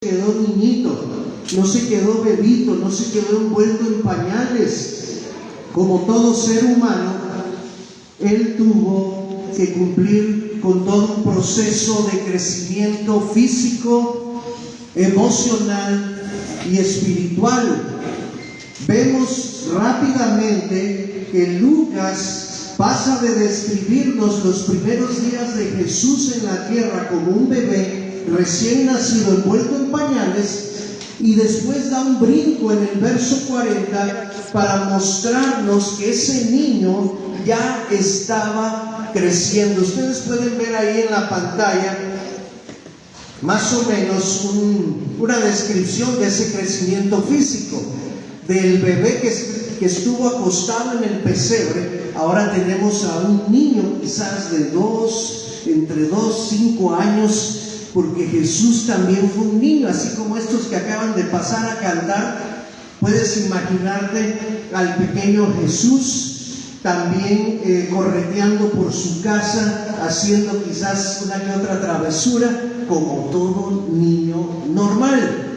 quedó niñito, no se quedó bebito, no se quedó envuelto en pañales. Como todo ser humano, Él tuvo que cumplir con todo un proceso de crecimiento físico, emocional y espiritual. Vemos rápidamente que Lucas pasa de describirnos los primeros días de Jesús en la tierra como un bebé recién nacido envuelto en pañales, y después da un brinco en el verso 40 para mostrarnos que ese niño ya estaba creciendo. Ustedes pueden ver ahí en la pantalla más o menos una descripción de ese crecimiento físico del bebé que estuvo acostado en el pesebre. Ahora tenemos a un niño quizás de entre 2 y 5 años, porque Jesús también fue un niño, así como estos que acaban de pasar a cantar. Puedes imaginarte al pequeño Jesús también correteando por su casa, haciendo quizás una que otra travesura, como todo niño normal.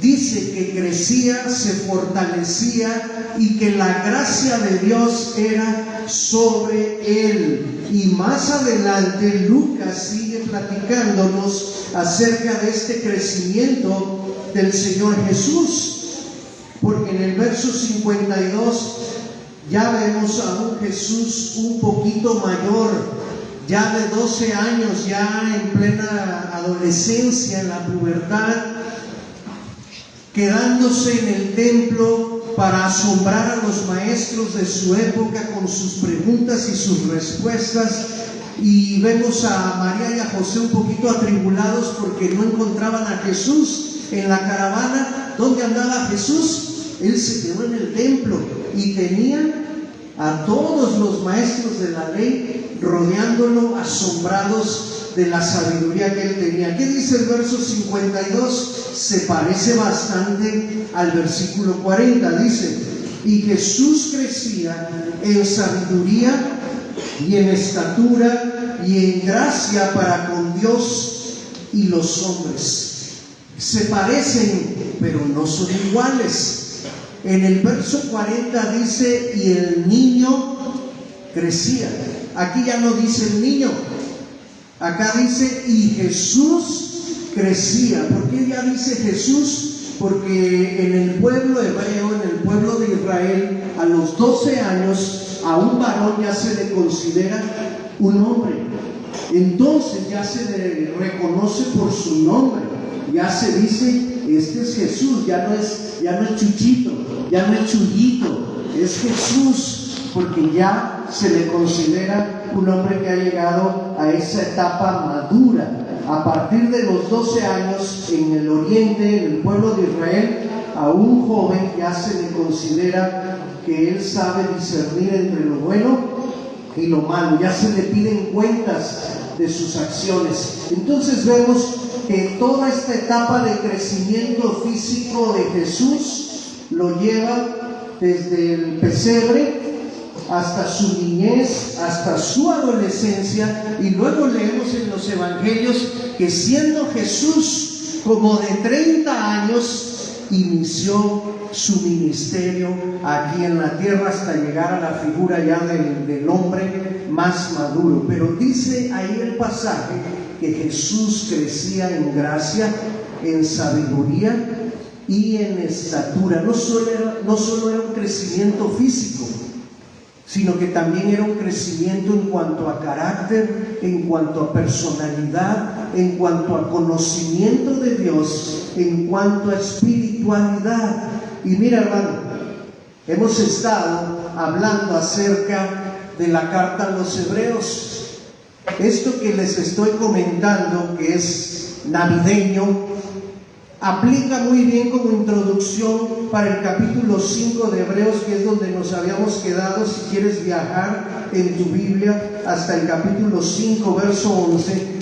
Dice que crecía, se fortalecía y que la gracia de Dios era sobre él. Y más adelante Lucas sigue platicándonos acerca de este crecimiento del Señor Jesús, porque en el verso 52 ya vemos a un Jesús un poquito mayor, ya de 12 años, ya en plena adolescencia, en la pubertad, quedándose en el templo para asombrar a los maestros de su época con sus preguntas y sus respuestas. Y vemos a María y a José un poquito atribulados porque no encontraban a Jesús en la caravana. ¿Dónde andaba Jesús? Él se quedó en el templo y tenía a todos los maestros de la ley rodeándolo, asombrados de la sabiduría que él tenía. ¿Qué dice el verso 52? Se parece bastante al versículo 40. Dice: y Jesús crecía en sabiduría y en estatura y en gracia para con Dios y los hombres. Se parecen, pero no son iguales. En el verso 40 dice: y el niño crecía. Aquí ya no dice el niño, acá dice: y Jesús crecía. ¿Por qué ya dice Jesús? Porque en el pueblo hebreo, en el pueblo de Israel, a los 12 años a un varón ya se le considera un hombre. Entonces ya se le reconoce por su nombre, ya se dice: este es Jesús. Ya no es Chuchito, ya no es Chuyito, es Jesús, porque ya se le considera un hombre que ha llegado a esa etapa madura. A partir de los 12 años, en el oriente, en el pueblo de Israel, a un joven ya se le considera que él sabe discernir entre lo bueno y lo malo. Ya se le piden cuentas de sus acciones. Entonces vemos que toda esta etapa de crecimiento físico de Jesús lo lleva desde el pesebre hasta su niñez, hasta su adolescencia. Y luego leemos en los evangelios que siendo Jesús como de 30 años, inició su ministerio aquí en la tierra hasta llegar a la figura ya del hombre más maduro. Pero dice ahí el pasaje que Jesús crecía en gracia, en sabiduría y en estatura. No solo era un crecimiento físico, sino que también era un crecimiento en cuanto a carácter, en cuanto a personalidad, en cuanto a conocimiento de Dios, en cuanto a espiritualidad. Y mira, hermano, hemos estado hablando acerca de la carta a los Hebreos. Esto que les estoy comentando, que es navideño, aplica muy bien como introducción para el capítulo 5 de Hebreos, que es donde nos habíamos quedado. Si quieres viajar en tu Biblia hasta el capítulo 5, verso 11.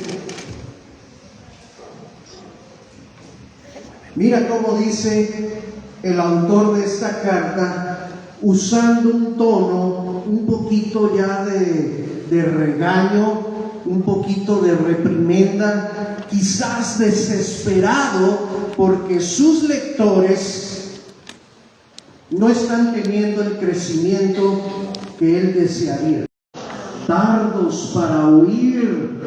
Mira cómo dice el autor de esta carta, usando un tono un poquito ya de regaño, un poquito de reprimenda, quizás desesperado porque sus lectores no están teniendo el crecimiento que él desearía. Tardos para oír,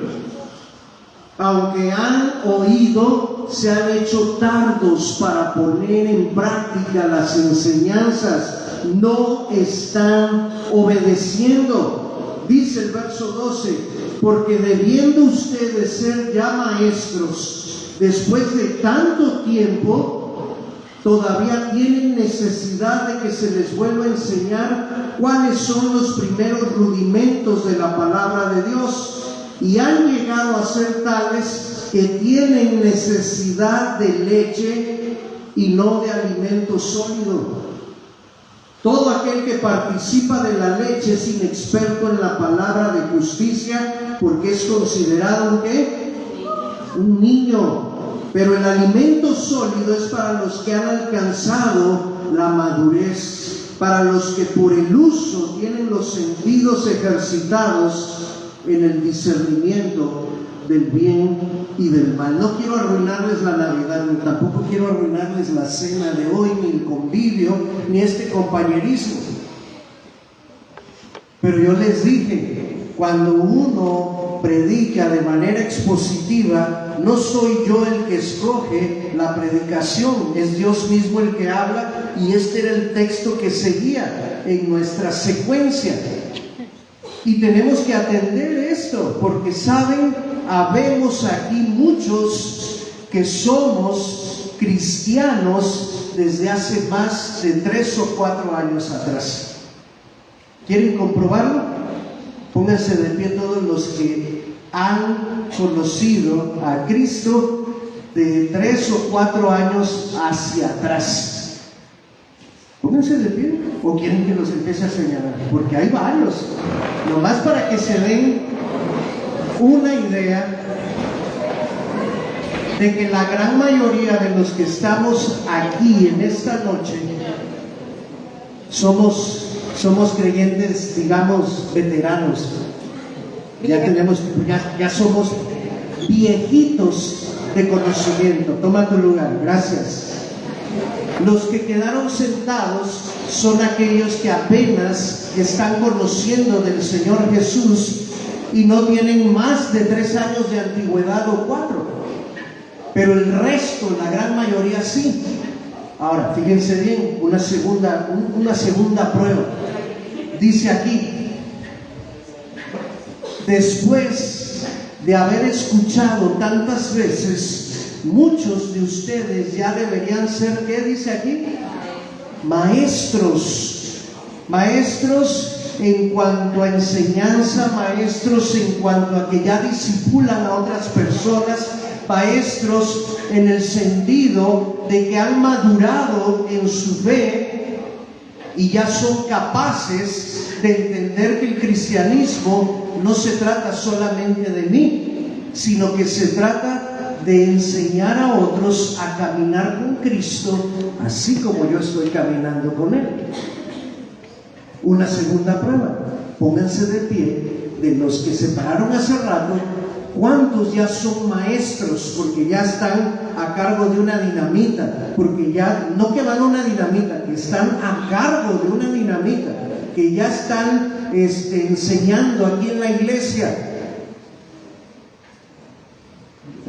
aunque han oído, se han hecho tardos para poner en práctica las enseñanzas, no están obedeciendo. Dice el verso 12, porque debiendo ustedes ser ya maestros, después de tanto tiempo, todavía tienen necesidad de que se les vuelva a enseñar cuáles son los primeros rudimentos de la palabra de Dios, y han llegado a ser tales que tienen necesidad de leche y no de alimento sólido. Todo aquel que participa de la leche es inexperto en la palabra de justicia, porque es considerado ¿un qué? Un niño. Pero el alimento sólido es para los que han alcanzado la madurez, para los que por el uso tienen los sentidos ejercitados en el discernimiento del bien y del mal. No quiero arruinarles la Navidad, ni tampoco quiero arruinarles la cena de hoy, ni el convivio, ni este compañerismo. Pero yo les dije, cuando uno predica de manera expositiva, no soy yo el que escoge la predicación, es Dios mismo el que habla, y este era el texto que seguía en nuestra secuencia. Y tenemos que atender esto, porque saben, habemos aquí muchos que somos cristianos desde hace más de 3 o 4 años atrás. ¿Quieren comprobarlo? Pónganse de pie todos los que han conocido a Cristo de 3 o 4 años hacia atrás. Pónganse de pie, o quieren que los empiece a señalar, porque hay varios. Nomás para que se den una idea de que la gran mayoría de los que estamos aquí en esta noche somos creyentes, digamos, veteranos. Ya somos viejitos de conocimiento. Toma tu lugar, gracias. Los que quedaron sentados son aquellos que apenas están conociendo del Señor Jesús y no tienen más de 3 años de antigüedad o 4, pero el resto, la gran mayoría sí. Ahora, fíjense bien, una segunda prueba. Dice aquí, después de haber escuchado tantas veces, muchos de ustedes ya deberían ser, ¿qué dice aquí? Maestros. Maestros en cuanto a enseñanza, maestros en cuanto a que ya discipulan a otras personas, maestros en el sentido de que han madurado en su fe y ya son capaces de entender que el cristianismo no se trata solamente de mí, sino que se trata de enseñar a otros a caminar con Cristo, así como yo estoy caminando con Él. Una segunda prueba, pónganse de pie, de los que se pararon hace rato, ¿cuántos ya son maestros? Porque ya están a cargo de una dinamita, porque ya, no que van a una dinamita, que están a cargo de una dinamita, que ya están enseñando aquí en la iglesia.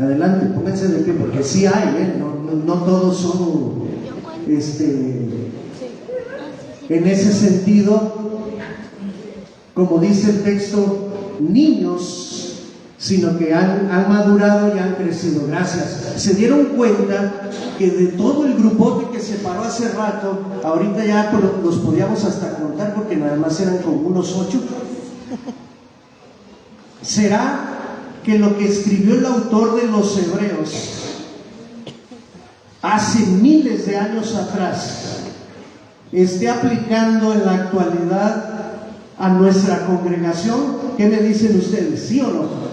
Adelante, pónganse de pie, porque sí hay, no todos son, en ese sentido, como dice el texto, niños, sino que han madurado y han crecido. Gracias. Se dieron cuenta que de todo el grupote que se paró hace rato, ahorita ya los podíamos hasta contar porque nada más eran como unos 8. ¿Será que lo que escribió el autor de los Hebreos hace miles de años atrás esté aplicando en la actualidad a nuestra congregación? ¿Qué me dicen ustedes? ¿Sí o no?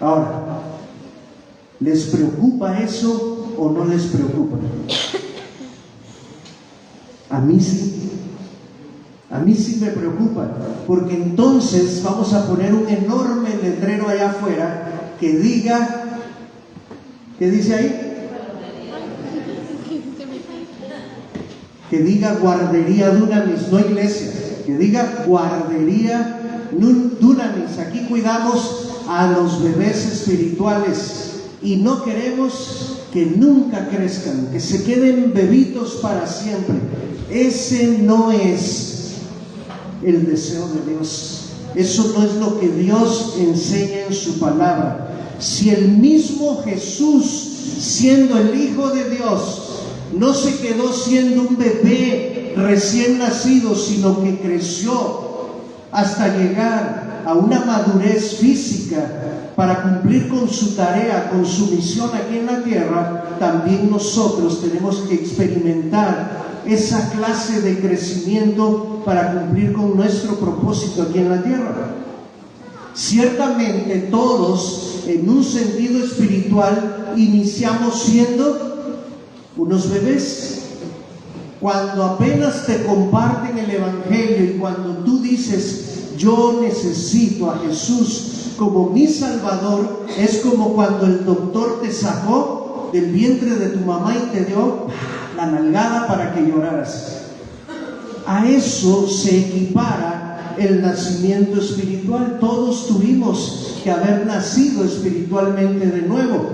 Ahora, ¿les preocupa eso o no les preocupa? A mí sí. A mí sí me preocupa, porque entonces vamos a poner un enorme letrero allá afuera que diga ¿Qué dice ahí? Que diga guardería Dunamis, no iglesia. Que diga guardería Dunamis. Aquí cuidamos a los bebés espirituales y no queremos que nunca crezcan, que se queden bebitos para siempre. Ese no es el deseo de Dios. Eso no es lo que Dios enseña en su palabra. Si el mismo Jesús, siendo el Hijo de Dios, no se quedó siendo un bebé recién nacido, sino que creció hasta llegar a una madurez física para cumplir con su tarea, con su misión aquí en la tierra, también nosotros tenemos que experimentar esa clase de crecimiento para cumplir con nuestro propósito aquí en la tierra. Ciertamente todos, en un sentido espiritual, iniciamos siendo unos bebés. Cuando apenas te comparten el Evangelio y cuando tú dices, yo necesito a Jesús como mi Salvador, es como cuando el doctor te sacó del vientre de tu mamá y te dio la nalgada para que lloraras. A eso se equipara el nacimiento espiritual. Todos tuvimos que haber nacido espiritualmente de nuevo.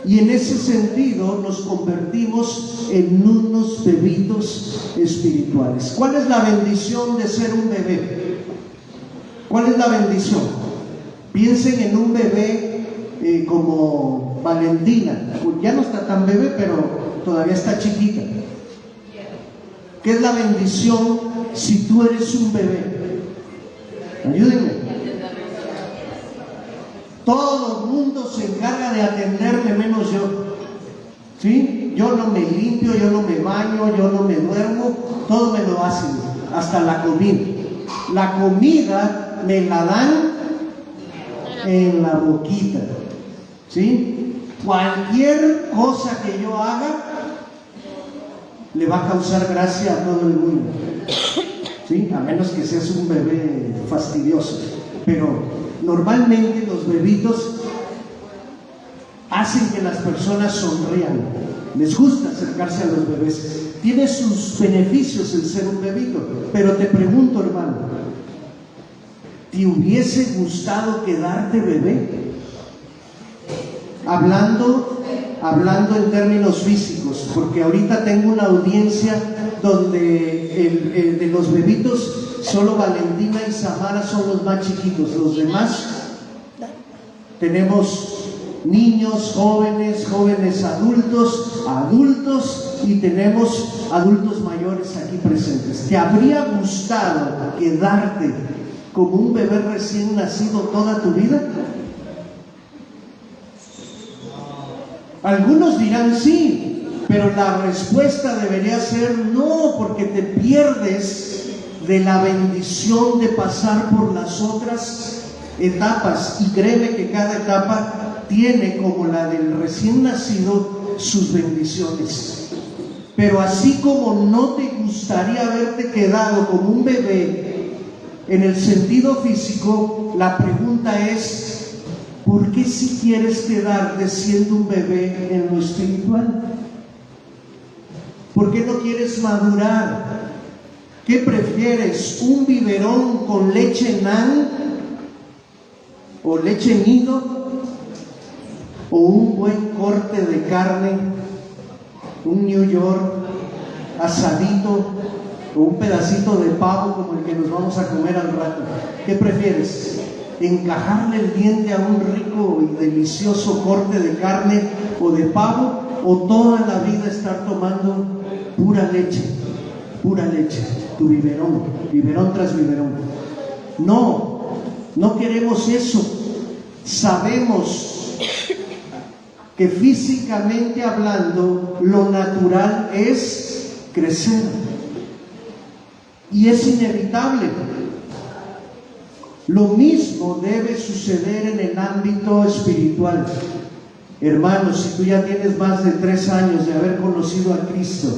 Y en ese sentido nos convertimos en unos bebitos espirituales. ¿Cuál es la bendición de ser un bebé? ¿Cuál es la bendición? Piensen en un bebé como Valentina. Ya no está tan bebé, pero todavía está chiquita. ¿Qué es la bendición si tú eres un bebé? Ayúdenme. Todo el mundo se encarga de atenderme menos yo. ¿Sí? Yo no me limpio, yo no me baño, yo no me duermo, todo me lo hacen, hasta la comida. La comida me la dan en la boquita. ¿Sí? Cualquier cosa que yo haga le va a causar gracia a todo el mundo. ¿Sí? A menos que seas un bebé fastidioso. Pero normalmente los bebitos hacen que las personas sonrían. Les gusta acercarse a los bebés. Tiene sus beneficios el ser un bebito. Pero te pregunto, hermano, ¿te hubiese gustado quedarte bebé? Hablando en términos físicos, porque ahorita tengo una audiencia donde de los bebitos solo Valentina y Samara son los más chiquitos. Los demás tenemos niños, jóvenes adultos y tenemos adultos mayores aquí presentes. ¿Te habría gustado quedarte como un bebé recién nacido toda tu vida? Algunos dirán sí, pero la respuesta debería ser no, porque te pierdes de la bendición de pasar por las otras etapas. Y créeme que cada etapa tiene, como la del recién nacido, sus bendiciones. Pero así como no te gustaría haberte quedado como un bebé en el sentido físico, la pregunta es, ¿por qué si quieres quedarte siendo un bebé en lo espiritual? ¿Por qué no quieres madurar? ¿Qué prefieres? ¿Un biberón con leche nan o leche nido? ¿O un buen corte de carne, un New York asadito o un pedacito de pavo como el que nos vamos a comer al rato? ¿Qué prefieres? ¿Encajarle el diente a un rico y delicioso corte de carne o de pavo, o toda la vida estar tomando pura leche, tu biberón tras biberón? No queremos eso. Sabemos que físicamente hablando lo natural es crecer y es inevitable. Lo mismo debe suceder en el ámbito espiritual. Hermanos, si tú ya tienes más de 3 años de haber conocido a Cristo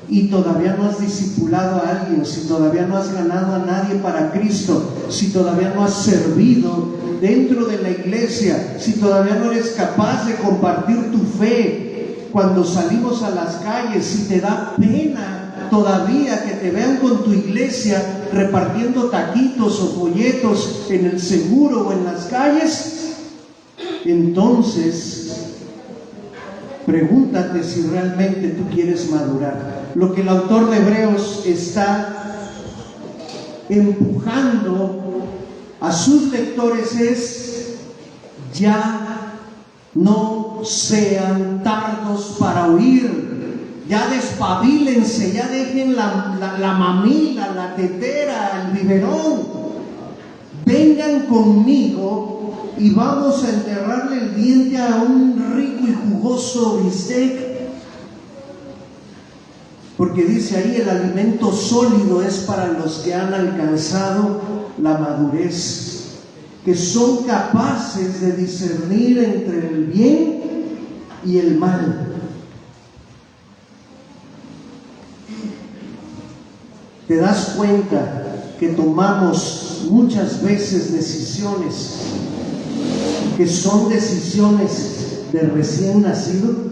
y todavía no has discipulado a alguien, si todavía no has ganado a nadie para Cristo, si todavía no has servido dentro de la iglesia, si todavía no eres capaz de compartir tu fe cuando salimos a las calles, si te da pena todavía que te vean con tu iglesia repartiendo taquitos o folletos en el seguro o en las calles, entonces pregúntate si realmente tú quieres madurar. Lo que el autor de Hebreos está empujando a sus lectores es: ya no sean tardos para oír, ya despabilense, ya dejen la mamila, la tetera, el biberón, vengan conmigo y vamos a enterrarle el diente a un rico y jugoso bistec. Porque dice ahí, el alimento sólido es para los que han alcanzado la madurez, que son capaces de discernir entre el bien y el mal. ¿Te das cuenta que tomamos muchas veces decisiones que son decisiones de recién nacido?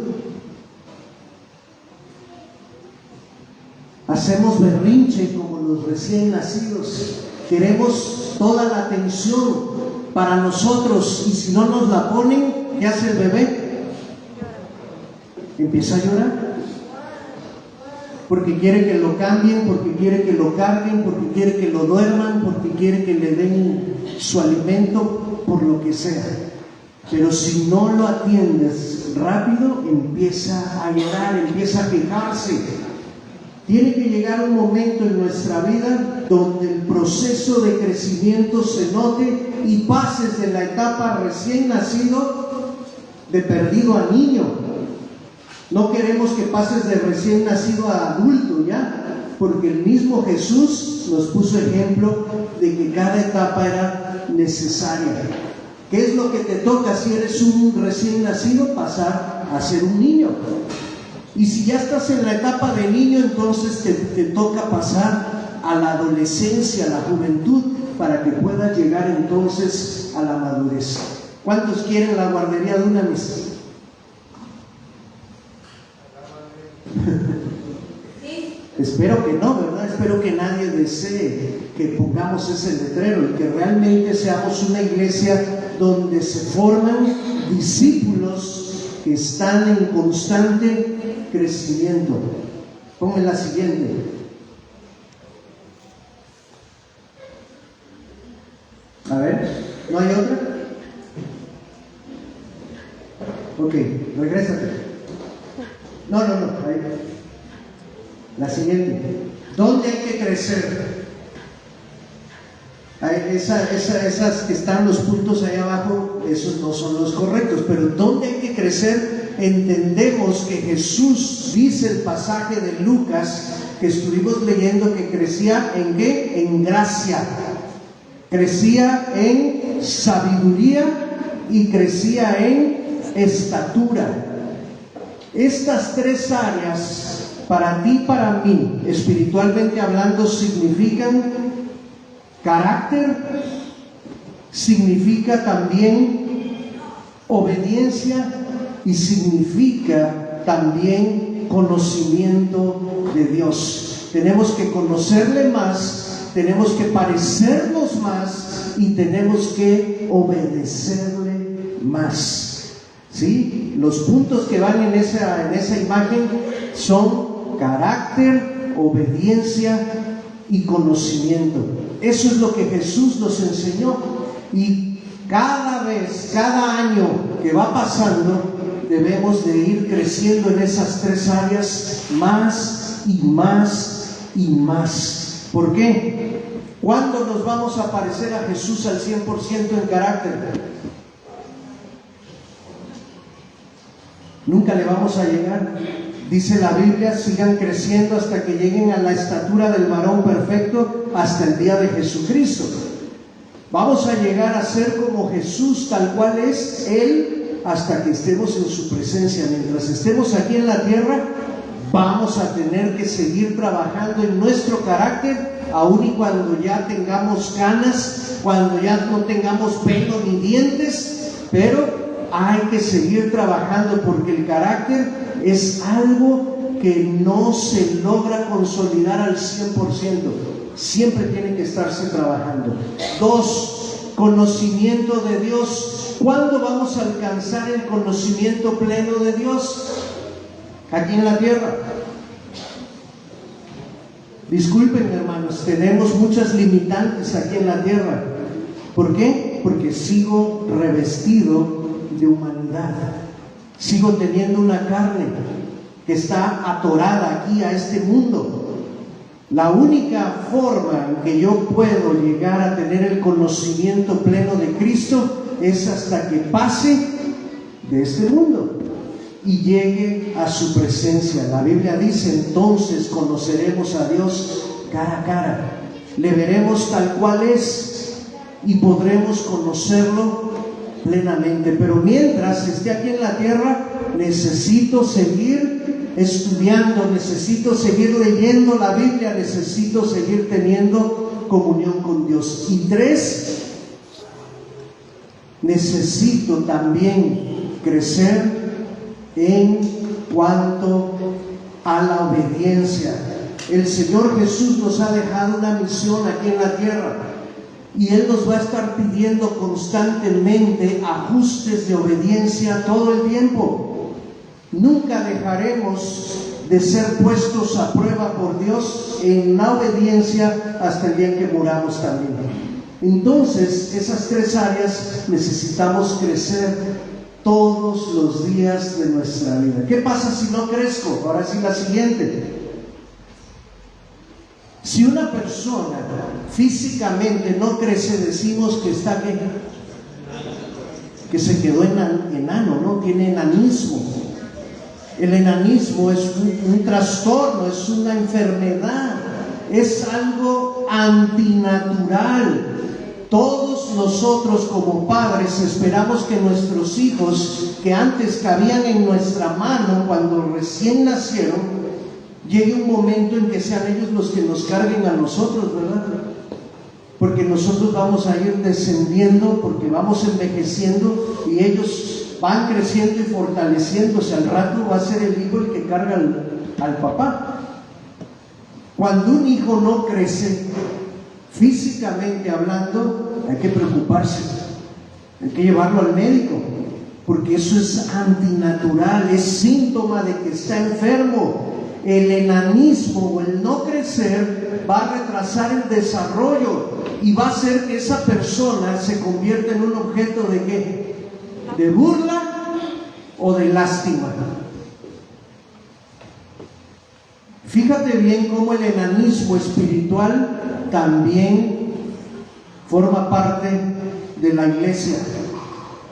Hacemos berrinche como los recién nacidos, queremos toda la atención para nosotros, y si no nos la ponen, ¿qué hace el bebé? Empieza a llorar, porque quiere que lo cambien, porque quiere que lo carguen, porque quiere que lo duerman, porque quiere que le den su alimento, por lo que sea. Pero si no lo atiendes rápido, empieza a llorar, empieza a quejarse. Tiene que llegar un momento en nuestra vida donde el proceso de crecimiento se note y pases de la etapa recién nacido, de perdido a niño. No queremos que pases de recién nacido a adulto ya, porque el mismo Jesús nos puso ejemplo de que cada etapa era necesaria. ¿Qué es lo que te toca si eres un recién nacido? Pasar a ser un niño. Y si ya estás en la etapa de niño, entonces te toca pasar a la adolescencia, a la juventud, para que puedas llegar entonces a la madurez. ¿Cuántos quieren la guardería de una misa? Espero que no, ¿verdad? Espero que nadie desee que pongamos ese letrero y que realmente seamos una iglesia donde se forman discípulos que están en constante crecimiento. Ponme la siguiente. A ver, ¿no hay otra? Ok, regrésate. No, ahí. La siguiente. ¿Dónde hay que crecer? Esas que están los puntos ahí abajo, esos no son los correctos, pero ¿dónde hay que crecer? Entendemos que Jesús, dice el pasaje de Lucas que estuvimos leyendo, que crecía ¿en qué? En gracia, crecía en sabiduría y crecía en estatura. Estas tres áreas, para ti y para mí, espiritualmente hablando, significan carácter, significa también obediencia y significa también conocimiento de Dios. Tenemos que conocerle más, tenemos que parecernos más y tenemos que obedecerle más. ¿Sí? Los puntos que van en esa imagen son carácter, obediencia y conocimiento. Eso es lo que Jesús nos enseñó, y cada vez, cada año que va pasando, debemos de ir creciendo en esas tres áreas más y más y más. ¿Por qué? ¿Cuándo nos vamos a parecer a Jesús al 100% en carácter? Nunca le vamos a llegar. Dice la Biblia, sigan creciendo hasta que lleguen a la estatura del varón perfecto, hasta el día de Jesucristo. Vamos a llegar a ser como Jesús, tal cual es Él, hasta que estemos en su presencia. Mientras estemos aquí en la tierra, vamos a tener que seguir trabajando en nuestro carácter, aun y cuando ya tengamos canas cuando ya no tengamos pelo ni dientes, pero hay que seguir trabajando porque el carácter es algo que no se logra consolidar al 100%. Siempre tiene que estarse trabajando. 2, conocimiento de Dios. ¿Cuándo vamos a alcanzar el conocimiento pleno de Dios? Aquí en la tierra. Disculpen, hermanos, tenemos muchas limitantes aquí en la tierra. ¿Por qué? Porque sigo revestido de humanidad. Sigo teniendo una carne que está atorada aquí a este mundo. La única forma en que yo puedo llegar a tener el conocimiento pleno de Cristo es hasta que pase de este mundo y llegue a su presencia. La Biblia dice: entonces conoceremos a Dios cara a cara, le veremos tal cual es y podremos conocerlo plenamente. Pero mientras esté aquí en la tierra, necesito seguir estudiando, necesito seguir leyendo la Biblia, necesito seguir teniendo comunión con Dios. Y 3, necesito también crecer en cuanto a la obediencia. El Señor Jesús nos ha dejado una misión aquí en la tierra y Él nos va a estar pidiendo constantemente ajustes de obediencia todo el tiempo. Nunca dejaremos de ser puestos a prueba por Dios en la obediencia hasta el día en que muramos también. Entonces, esas 3 áreas necesitamos crecer todos los días de nuestra vida. ¿Qué pasa si no crezco? Ahora sí, la siguiente. Si una persona físicamente no crece, decimos que está que se quedó enano, ¿no? Tiene enanismo. El enanismo es un trastorno, es una enfermedad, es algo antinatural. Todos nosotros como padres esperamos que nuestros hijos, que antes cabían en nuestra mano cuando recién nacieron, llegue un momento en que sean ellos los que nos carguen a nosotros, ¿verdad? Porque nosotros vamos a ir descendiendo, porque vamos envejeciendo y ellos van creciendo y fortaleciéndose. Al rato va a ser el hijo el que carga al papá. Cuando un hijo no crece, físicamente hablando, hay que preocuparse, hay que llevarlo al médico, porque eso es antinatural, es síntoma de que está enfermo. El enanismo o el no crecer va a retrasar el desarrollo y va a hacer que esa persona se convierta en un objeto de ¿qué? De burla o de lástima. Fíjate bien cómo el enanismo espiritual también forma parte de la iglesia.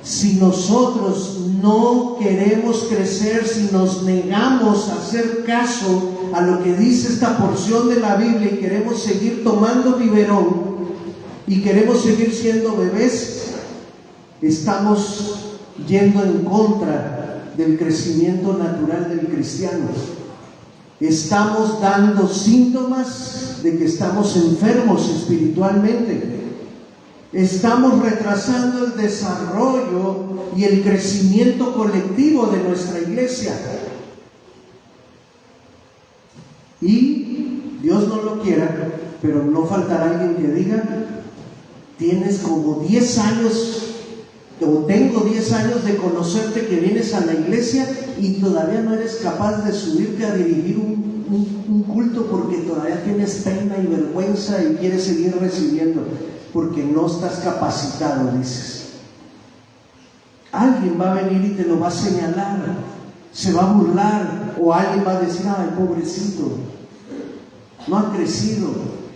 Si nosotros no queremos crecer, si nos negamos a hacer caso a lo que dice esta porción de la Biblia y queremos seguir tomando biberón y queremos seguir siendo bebés, estamos yendo en contra del crecimiento natural del cristiano. Estamos dando síntomas de que estamos enfermos espiritualmente. Estamos retrasando el desarrollo y el crecimiento colectivo de nuestra iglesia. Y Dios no lo quiera, pero no faltará alguien que diga: tienes como 10 años, o tengo 10 años de conocerte que vienes a la iglesia y todavía no eres capaz de subirte a dirigir un culto porque todavía tienes pena y vergüenza y quieres seguir recibiendo, porque no estás capacitado, dices. Alguien va a venir y te lo va a señalar, se va a burlar, o alguien va a decir: ay, pobrecito, no ha crecido,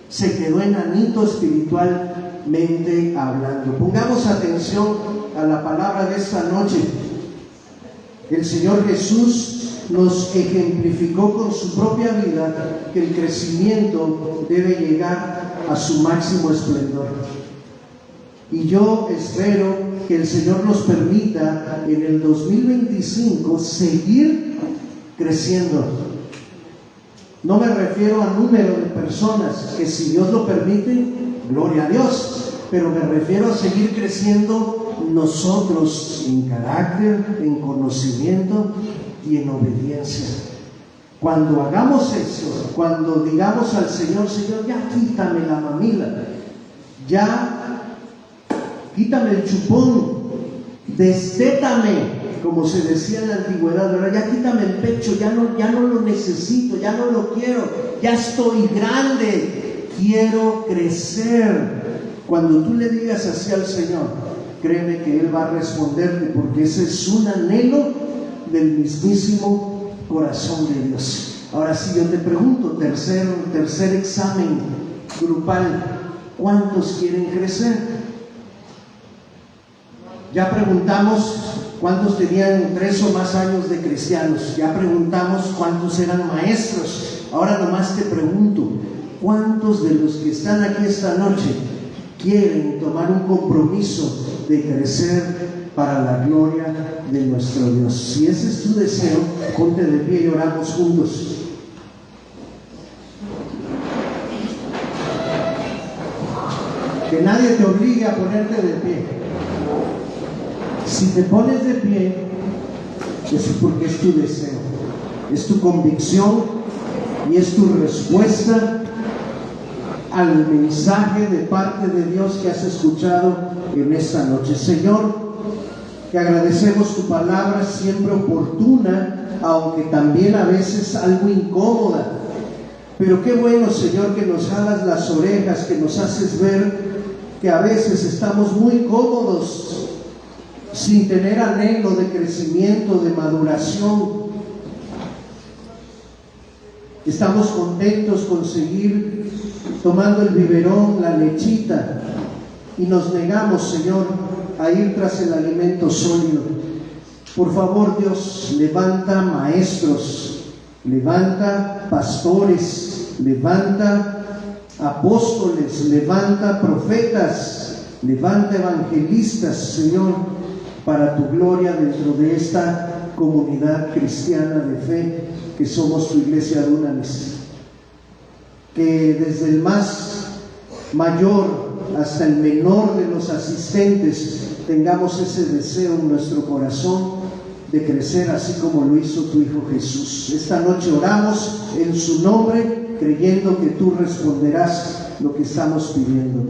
se quedó enanito espiritualmente hablando. Pongamos atención a la palabra de esta noche. El Señor Jesús nos ejemplificó con su propia vida que el crecimiento debe llegar a su máximo esplendor. Y yo espero que el Señor nos permita en el 2025 seguir creciendo. No me refiero a número de personas, que si Dios lo permite, gloria a Dios, pero me refiero a seguir creciendo nosotros en carácter, en conocimiento y en obediencia. Cuando hagamos eso, cuando digamos al Señor, Señor, ya quítame la mamila, ya quítame el chupón, destétame, como se decía en la antigüedad, ¿verdad? Ya quítame el pecho, ya no lo necesito, ya no lo quiero, ya estoy grande, quiero crecer. Cuando tú le digas así al Señor, créeme que Él va a responderte, porque ese es un anhelo del mismísimo corazón de Dios. Ahora sí, yo te pregunto, tercer examen grupal, ¿cuántos quieren crecer? Ya preguntamos cuántos tenían 3 o más años de cristianos, ya preguntamos cuántos eran maestros. Ahora nomás te pregunto, ¿cuántos de los que están aquí esta noche quieren tomar un compromiso de crecer para la gloria de nuestro Dios? Si ese es tu deseo, ponte de pie y oramos juntos. Que nadie te obligue a ponerte de pie. Si te pones de pie, es porque es tu deseo, es tu convicción y es tu respuesta al mensaje de parte de Dios que has escuchado en esta noche. Señor, te agradecemos tu palabra, siempre oportuna, aunque también a veces algo incómoda. Pero qué bueno, Señor, que nos jalas las orejas, que nos haces ver que a veces estamos muy cómodos, sin tener anhelo de crecimiento, de maduración. Estamos contentos con seguir tomando el biberón, la lechita, y nos negamos, Señor, a ir tras el alimento sólido. Por favor, Dios, levanta maestros, levanta pastores, levanta apóstoles, levanta profetas, levanta evangelistas, Señor, para tu gloria dentro de esta comunidad cristiana de fe que somos tu iglesia Dunamis. Que desde el más mayor hasta el menor de los asistentes tengamos ese deseo en nuestro corazón de crecer así como lo hizo tu Hijo Jesús. Esta noche oramos en su nombre, creyendo que tú responderás lo que estamos pidiendo.